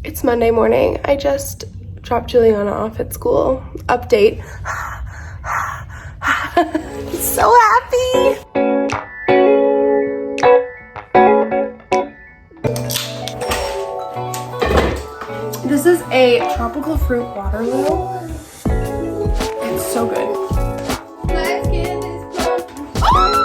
It's Monday morning. I just dropped Juliana off at school. Update. So happy. This is a tropical fruit waterloo. It's so good. Let's get this pumpkin.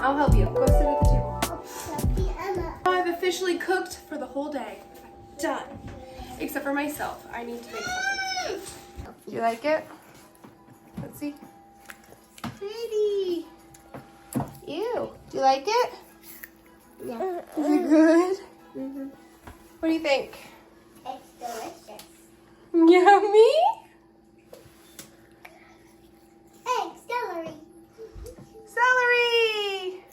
I'll help you. Go sit at the table. I've officially cooked for the whole day. Done. Except for myself. I need to make something. Do you like it? Let's see. Pretty. Ew. Do you like it? Yeah. Is it good? Mm-hmm. What do you think? It's delicious. Yummy? Hey, celery. Celery!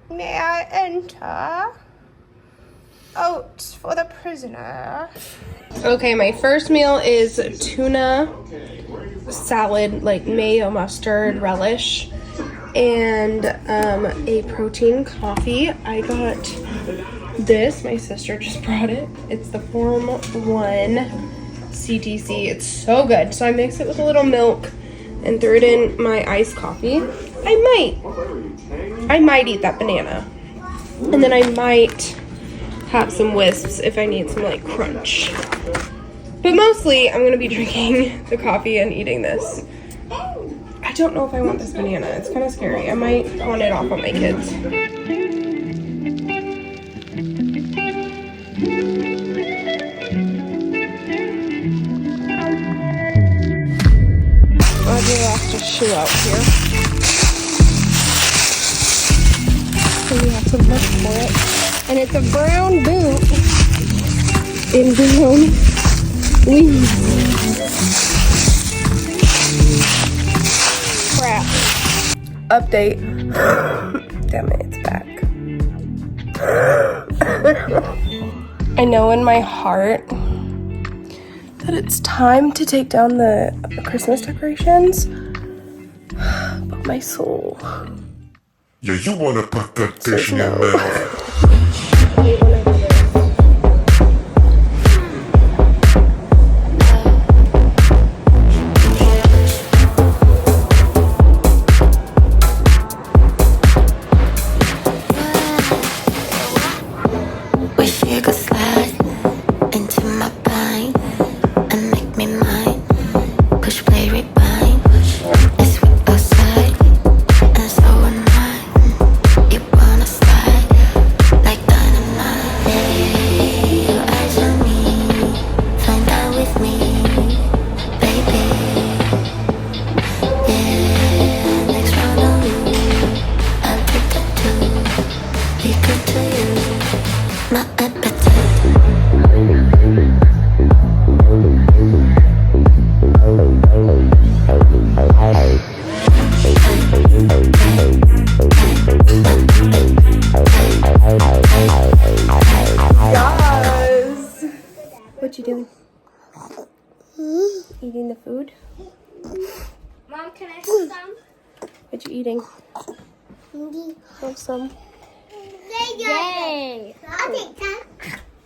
May I enter? Oats for the prisoner. Okay, my first meal is tuna salad, like mayo, mustard, relish, and a protein coffee. I got this. My sister just brought it. It's the Form 1 CTC. It's so good. So I mixed it with a little milk and threw it in my iced coffee. I might eat that banana. And then I might have some wisps if I need some like crunch. But mostly I'm gonna be drinking the coffee and eating this. I don't know if I want this banana. It's kind of scary. I might pawn it off on my kids. Audrey lost a shoe out here. And we have to look for it. And it's a brown boot in brown leaves. Crap. Update. Damn it, it's back. I know in my heart that it's time to take down the Christmas decorations, but my soul. Yeah, you wanna put that dish in your mouth. Wish you could slide into my mind and Eating the food? Mom, can I have some? What you eating? Have some. Yay! I'll take some.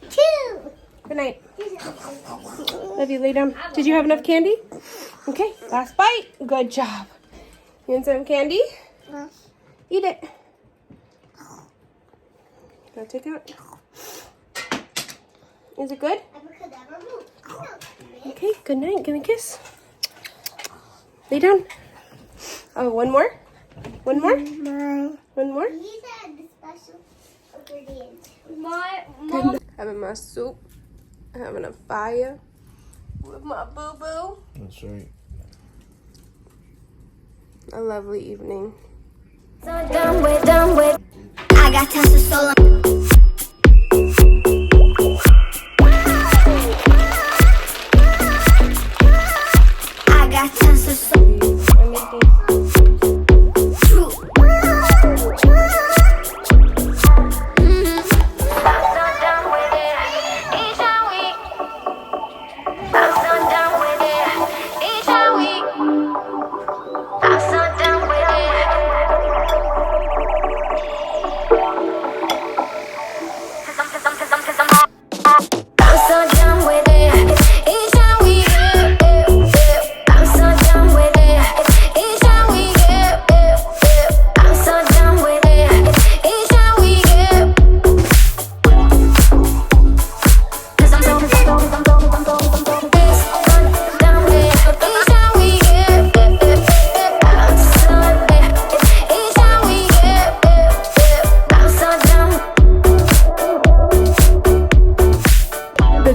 2. Good night. Love you. Lay down. Did you have enough candy? Okay. Last bite. Good job. You want some candy? Eat it. Can I take it out? Is it good? Okay. Good night. Give me a kiss. Lay down. Oh, one more? One more? One more? These are the special ingredients. Having my soup. Having a fire with my boo-boo. That's right. A lovely evening. So done with. I got tons of soul. I got tons of soul.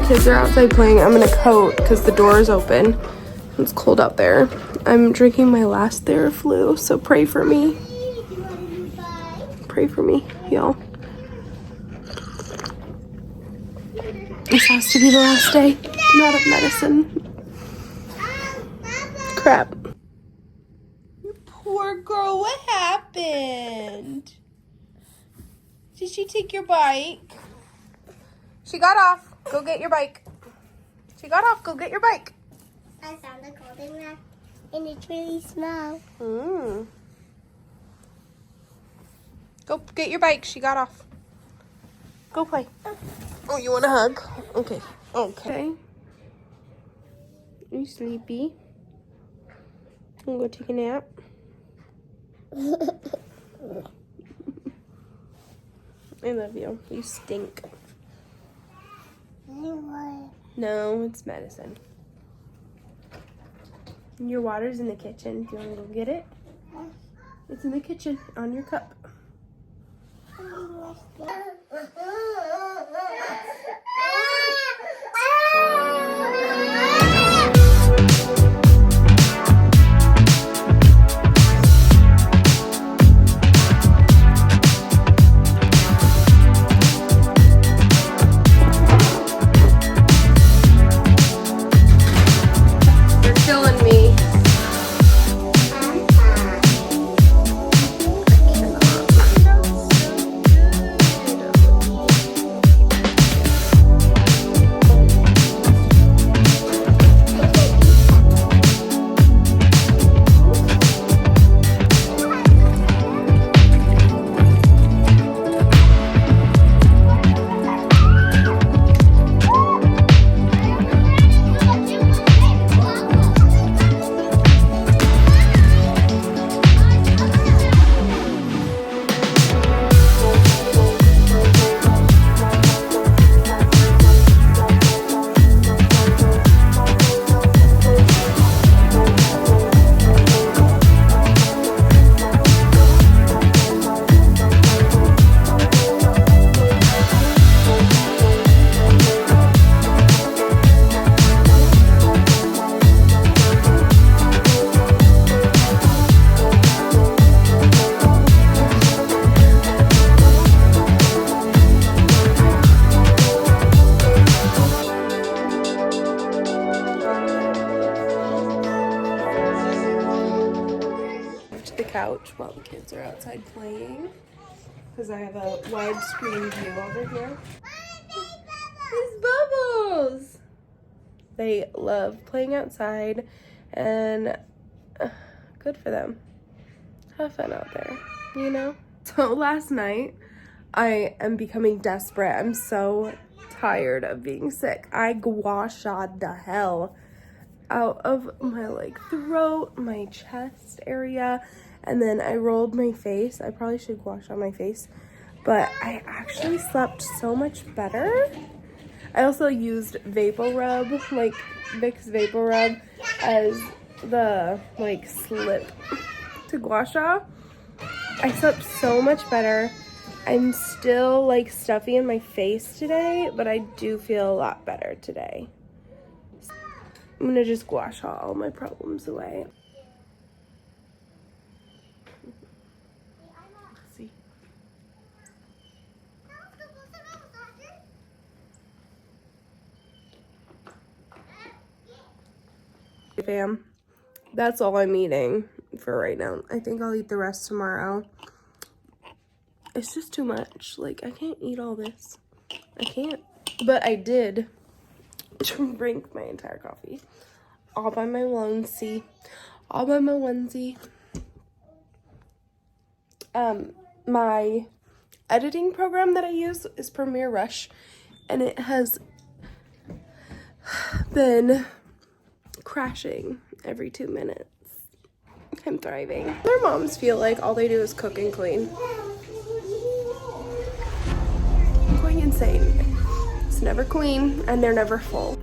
Kids are outside playing. I'm in a coat because the door is open. It's cold out there. I'm drinking my last Theraflu, so pray for me. Pray for me, y'all. This has to be the last day. I'm out of medicine. Crap. You poor girl, what happened? Did she take your bike? She got off. Go get your bike. She got off. Go get your bike. I found a golden one, and it's really small. Go get your bike. She got off. Go play. Oh, you want a hug? Okay. Okay. Are you sleepy? I'm gonna go take a nap. I love you. You stink. No, it's medicine. Your water's in the kitchen. Do you want to go get it? It's in the kitchen on your cup. You're killing me. Couch while the kids are outside playing because I have a widescreen view over here. It's Bubbles! They love playing outside, and good for them. Have fun out there, you know? So last night, I am becoming desperate. I'm so tired of being sick. I gua sha'd the hell out of my like throat, my chest area, and then I rolled my face. I probably should gua sha my face, but I actually slept so much better. I also used Vapor Rub, like Vicks Vapor Rub, as the like slip to gua sha. I slept so much better. I'm still like stuffy in my face today, but I do feel a lot better today. I'm gonna just gua sha all my problems away. Let's see. Fam, that's all I'm eating for right now. I think I'll eat the rest tomorrow. It's just too much. Like, I can't eat all this. I can't. But I did drink my entire coffee. All by my onesie. All by my onesie. My editing program that I use is Premiere Rush. And it has been crashing every 2 minutes. I'm thriving. Their moms feel like all they do is cook and clean. I'm going insane. It's never clean and they're never full.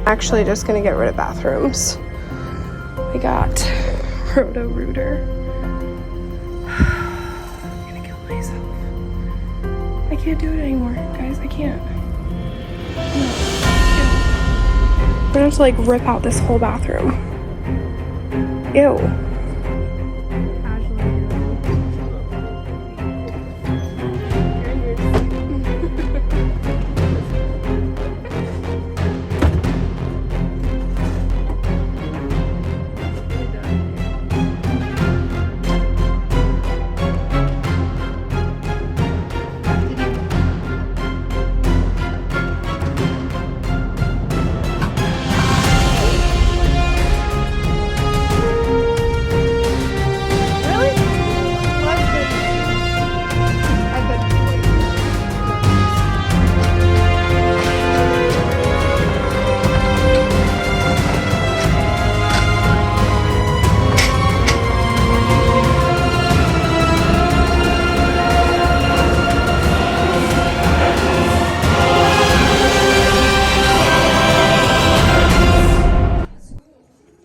Actually just gonna get rid of bathrooms. I got Roto-Rooter. I'm gonna kill myself. I can't do it anymore, guys. I can't. I'm gonna have to like rip out this whole bathroom. Ew.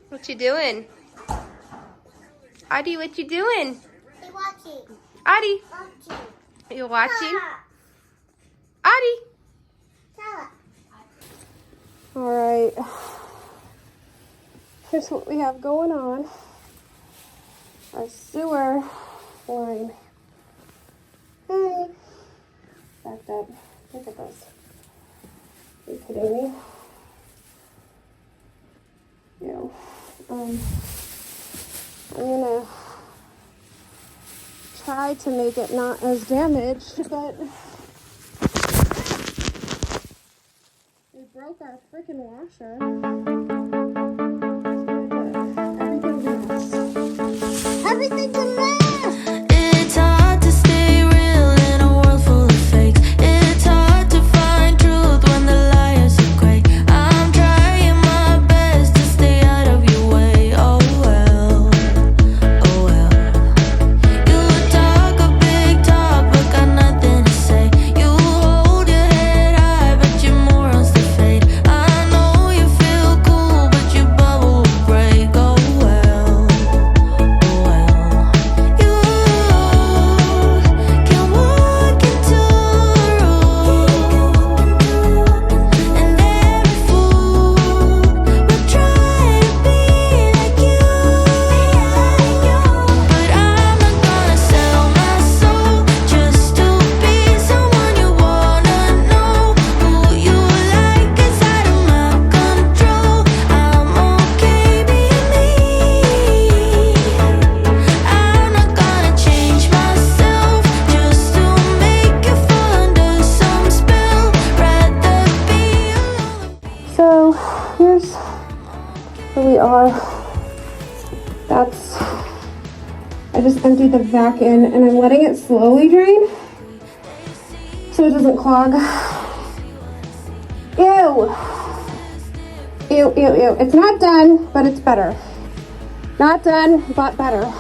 What you doing? Adi, what you doing? Hey, watching. Adi, Watching. you watching? Sarah. Adi. Sarah. Alright. Here's what we have going on. Our sewer line. Hey. Backed up. Look at this. Are you kidding me? Ew. I'm gonna try to make it not as damaged, but we broke our freaking washer. Everything's a mess. It's hard to stay real in a world full of fakes. It's hard to find truth when the liars are great. I'm trying my best to stay out of your way. Oh well, oh well. You talk a big talk, but got nothing to say. You hold your head high, but your morals to fade. I know you feel cool, but you That's, I just emptied the vac in and I'm letting it slowly drain so it doesn't clog. Ew. Ew, ew, ew. It's not done, but it's better. Not done, but better.